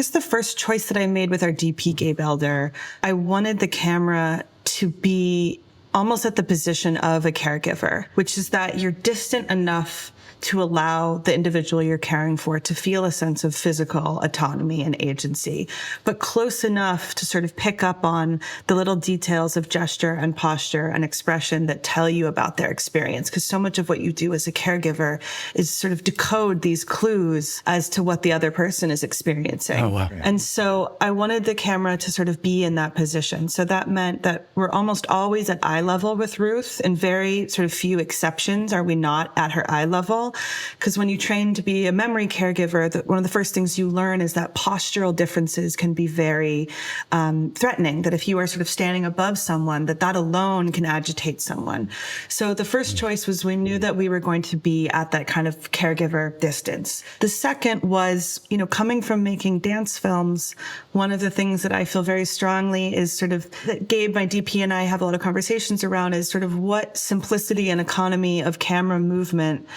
guess the first choice that I made with our DP Gabe Elder, I wanted the camera to be almost at the position of a caregiver, which is that you're distant enough to allow the individual you're caring for to feel a sense of physical autonomy and agency, but close enough to sort of pick up on the little details of gesture and posture and expression that tell you about their experience. Because so much of what you do as a caregiver is sort of decode these clues as to what the other person is experiencing. Oh, wow. And so I wanted the camera to sort of be in that position. So that meant that we're almost always at eye level with Ruth, and very sort of few exceptions are we not at her eye level. Because when you train to be a memory caregiver, one of the first things you learn is that postural differences can be very threatening, that if you are sort of standing above someone, that alone can agitate someone. So the first choice was we knew that we were going to be at that kind of caregiver distance. The second was, coming from making dance films, one of the things that I feel very strongly is sort of that Gabe, my DP, and I have a lot of conversations around is sort of what simplicity and economy of camera movement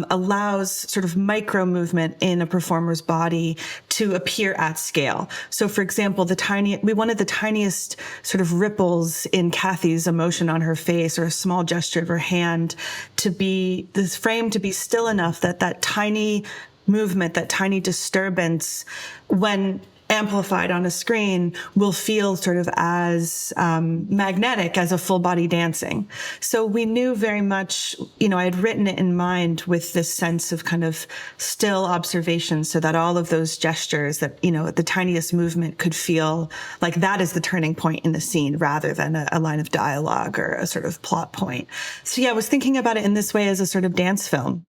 allows sort of micro movement in a performer's body to appear at scale. So for example, we wanted the tiniest sort of ripples in Kathy's emotion on her face or a small gesture of her hand to be this frame to be still enough that tiny movement, that tiny disturbance, when amplified on a screen, will feel sort of as magnetic as a full body dancing. So we knew very much, I had written it in mind with this sense of kind of still observation, so that all of those gestures that, the tiniest movement could feel like that is the turning point in the scene rather than a line of dialogue or a sort of plot point. So yeah, I was thinking about it in this way as a sort of dance film.